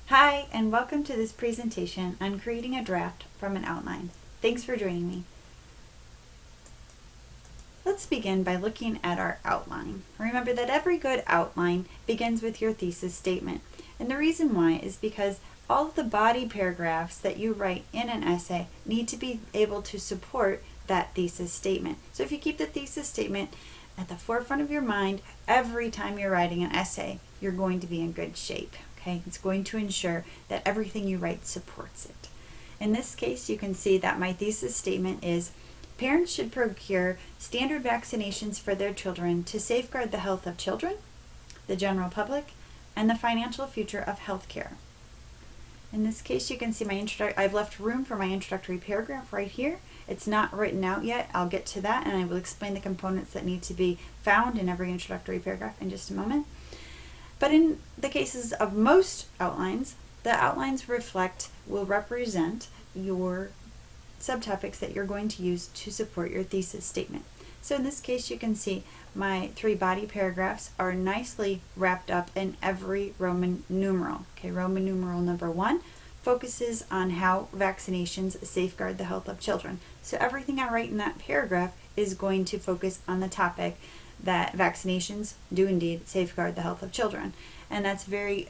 Hi, and welcome to this presentation on creating a draft from an outline. Thanks for joining me. Let's begin by looking at our outline. Remember that every good outline begins with your thesis statement. And the reason why is because all of the body paragraphs that you write in an essay need to be able to support that thesis statement. So if you keep the thesis statement at the forefront of your mind every time you're writing an essay, you're going to be in good shape. Okay? It's going to ensure that everything you write supports it. In this case, you can see that my thesis statement is parents should procure standard vaccinations for their children to safeguard the health of children, the general public, and the financial future of healthcare. In this case, you can see I've left room for my introductory paragraph right here. It's not written out yet. I'll get to that, and I will explain the components that need to be found in every introductory paragraph in just a moment. But in the cases of most outlines, the outlines will represent your subtopics that you're going to use to support your thesis statement. So in this case, you can see my 3 body paragraphs are nicely wrapped up in every Roman numeral. Okay, Roman numeral number 1 focuses on how vaccinations safeguard the health of children. So everything I write in that paragraph is going to focus on the topic that vaccinations do indeed safeguard the health of children. And that's very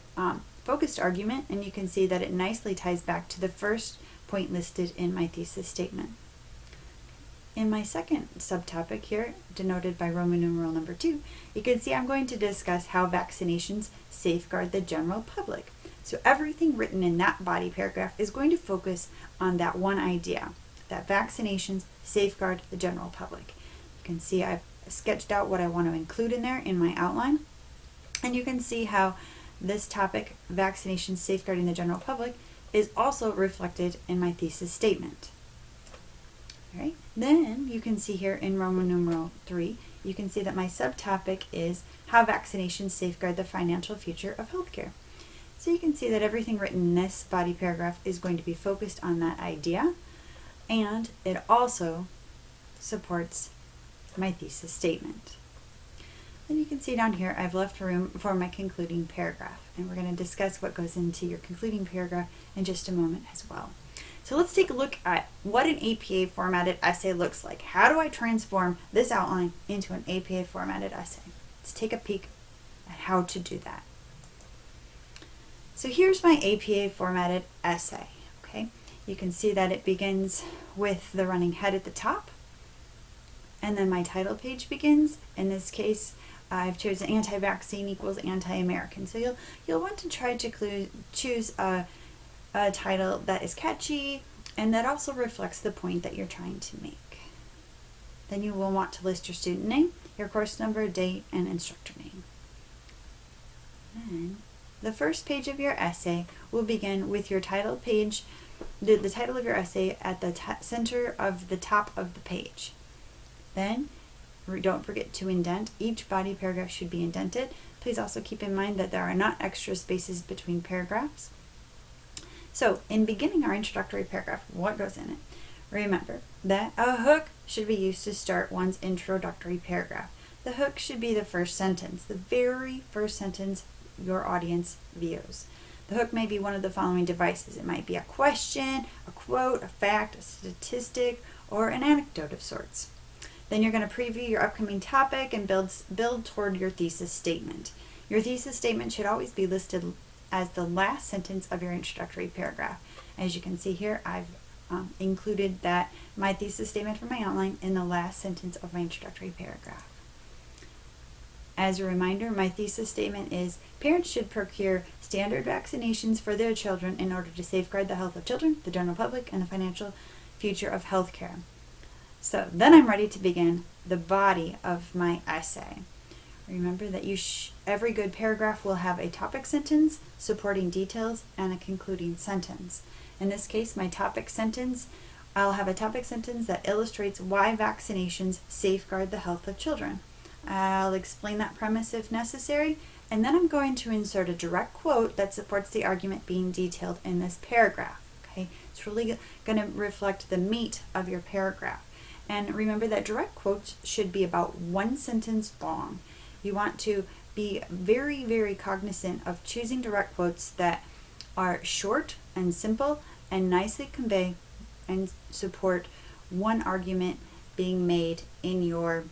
focused argument, and you can see that it nicely ties back to the first point listed in my thesis statement. In my second subtopic here, denoted by Roman numeral number 2, you can see I'm going to discuss how vaccinations safeguard the general public. So everything written in that body paragraph is going to focus on that one idea, that vaccinations safeguard the general public. You can see I've sketched out what I want to include in there in my outline, and you can see how this topic, vaccinations safeguarding the general public, is also reflected in my thesis statement. All right. Then you can see here in Roman numeral 3, you can see that my subtopic is how vaccinations safeguard the financial future of healthcare. So you can see that everything written in this body paragraph is going to be focused on that idea, and it also supports my thesis statement. Then you can see down here I've left room for my concluding paragraph, and we're going to discuss what goes into your concluding paragraph in just a moment as well. So let's take a look at what an APA formatted essay looks like. How do I transform this outline into an APA formatted essay? Let's take a peek at how to do that. So here's my APA formatted essay. Okay, you can see that it begins with the running head at the top, and then my title page begins. In this case, I've chosen anti-vaccine equals anti-American. So you'll want to try to choose a title that is catchy and that also reflects the point that you're trying to make. Then you will want to list your student name, your course number, date, and instructor name. Then the first page of your essay will begin with your title page, the title of your essay at the center of the top of the page. Then don't forget to indent. Each body paragraph should be indented. Please also keep in mind that there are not extra spaces between paragraphs. So in beginning our introductory paragraph, what goes in it? Remember that a hook should be used to start one's introductory paragraph. The hook should be the first sentence, the very first sentence your audience views. The hook may be one of the following devices. It might be a question, a quote, a fact, a statistic, or an anecdote of sorts. Then you're going to preview your upcoming topic and build toward your thesis statement. Your thesis statement should always be listed as the last sentence of your introductory paragraph. As you can see here, I've included my thesis statement from my outline in the last sentence of my introductory paragraph. As a reminder, my thesis statement is parents should procure standard vaccinations for their children in order to safeguard the health of children, the general public, and the financial future of healthcare. So then I'm ready to begin the body of my essay. Remember that every good paragraph will have a topic sentence, supporting details, and a concluding sentence. In this case, my topic sentence, I'll have a topic sentence that illustrates why vaccinations safeguard the health of children. I'll explain that premise if necessary, and then I'm going to insert a direct quote that supports the argument being detailed in this paragraph. Okay, it's really going to reflect the meat of your paragraph. And remember that direct quotes should be about 1 sentence long. You want to be very, very cognizant of choosing direct quotes that are short and simple and nicely convey and support one argument being made in your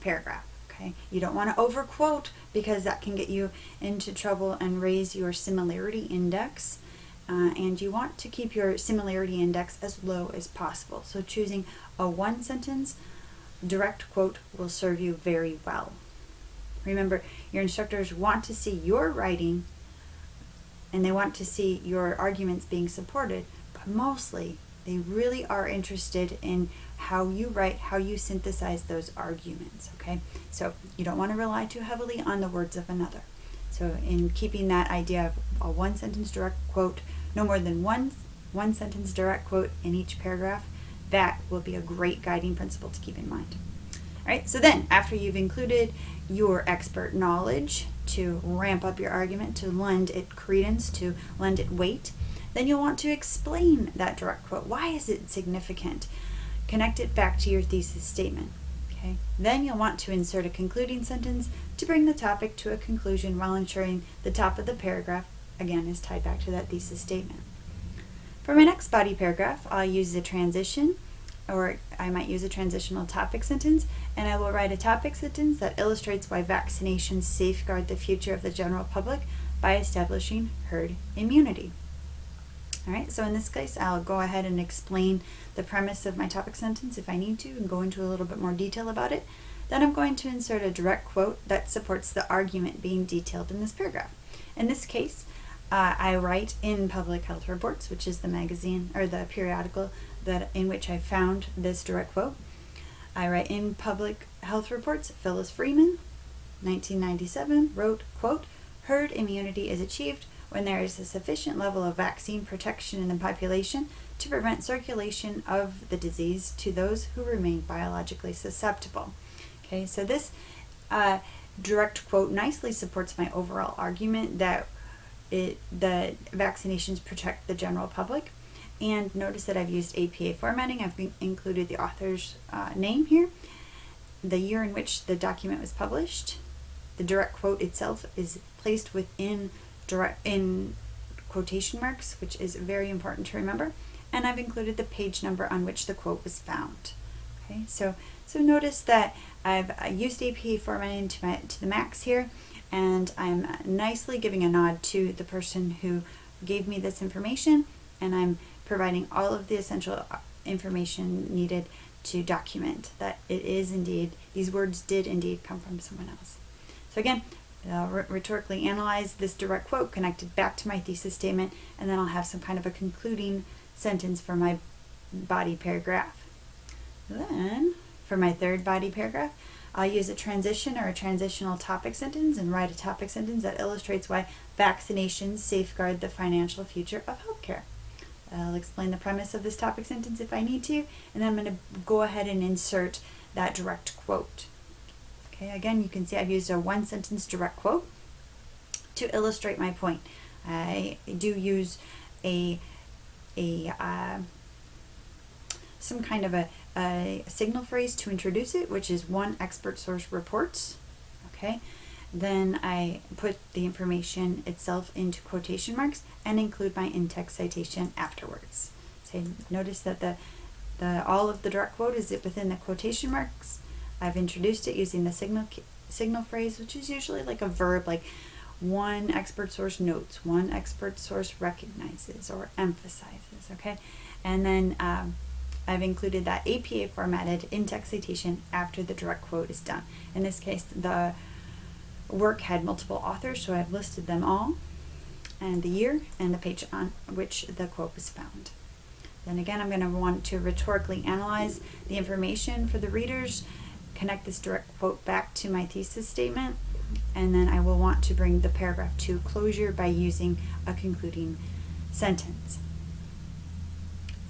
paragraph. Okay, you don't want to overquote because that can get you into trouble and raise your similarity index. And you want to keep your similarity index as low as possible. So choosing a one sentence direct quote will serve you very well. Remember, your instructors want to see your writing and they want to see your arguments being supported, but mostly they really are interested in how you write, how you synthesize those arguments, okay? So you don't want to rely too heavily on the words of another. So in keeping that idea of a one sentence direct quote, no more than one sentence direct quote in each paragraph, that will be a great guiding principle to keep in mind. All right, so then after you've included your expert knowledge to ramp up your argument, to lend it credence, to lend it weight, then you'll want to explain that direct quote. Why is it significant? Connect it back to your thesis statement. Okay. Then you'll want to insert a concluding sentence to bring the topic to a conclusion while ensuring the top of the paragraph, again, is tied back to that thesis statement. For my next body paragraph, I'll use a transition, or I might use a transitional topic sentence, and I will write a topic sentence that illustrates why vaccinations safeguard the future of the general public by establishing herd immunity. All right, so in this case, I'll go ahead and explain the premise of my topic sentence if I need to and go into a little bit more detail about it. Then I'm going to insert a direct quote that supports the argument being detailed in this paragraph. In this case, I write in Public Health Reports, which is the magazine or the periodical in which I found this direct quote. I write in Public Health Reports, Phyllis Freeman, 1997, wrote, quote, "Herd immunity is achieved when there is a sufficient level of vaccine protection in the population to prevent circulation of the disease to those who remain biologically susceptible." Okay, so this direct quote nicely supports my overall argument that the vaccinations protect the general public. And notice that I've used APA formatting. I've included the author's name here, the year in which the document was published. The direct quote itself is placed within in quotation marks, which is very important to remember. And I've included the page number on which the quote was found. Okay, so notice that I've used APA formatting to the max here, and I'm nicely giving a nod to the person who gave me this information, and I'm providing all of the essential information needed to document that it is indeed, these words did indeed come from someone else. So again, I'll rhetorically analyze this direct quote connected back to my thesis statement, and then I'll have some kind of a concluding sentence for my body paragraph. Then, for my third body paragraph, I'll use a transition or a transitional topic sentence and write a topic sentence that illustrates why vaccinations safeguard the financial future of healthcare. I'll explain the premise of this topic sentence if I need to, and then I'm going to go ahead and insert that direct quote. Okay, again, you can see I've used a one sentence direct quote to illustrate my point. I do use some kind of a signal phrase to introduce it, which is one expert source reports. Okay, then I put the information itself into quotation marks and include my in-text citation afterwards. So notice that the all of the direct quote is within the quotation marks. I've introduced it using the signal phrase, which is usually like a verb, like one expert source notes, one expert source recognizes or emphasizes, okay? And then I've included that APA formatted in-text citation after the direct quote is done. In this case, the work had multiple authors, so I've listed them all, and the year and the page on which the quote was found. Then again, I'm going to want to rhetorically analyze the information for the readers, connect this direct quote back to my thesis statement, and then I will want to bring the paragraph to closure by using a concluding sentence.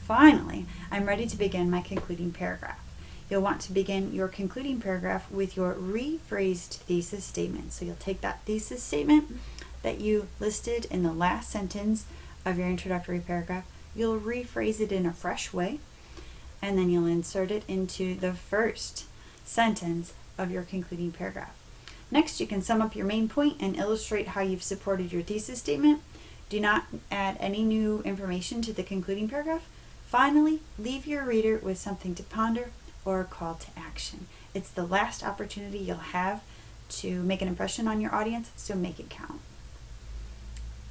Finally, I'm ready to begin my concluding paragraph. You'll want to begin your concluding paragraph with your rephrased thesis statement. So you'll take that thesis statement that you listed in the last sentence of your introductory paragraph, you'll rephrase it in a fresh way, and then you'll insert it into the first sentence of your concluding paragraph. Next, you can sum up your main point and illustrate how you've supported your thesis statement. Do not add any new information to the concluding paragraph. Finally, leave your reader with something to ponder or a call to action. It's the last opportunity you'll have to make an impression on your audience, so make it count.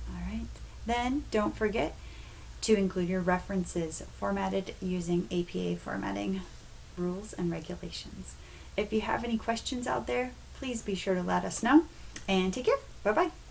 All right. Then don't forget to include your references formatted using APA formatting rules and regulations. If you have any questions out there, please be sure to let us know, and take care. Bye-bye.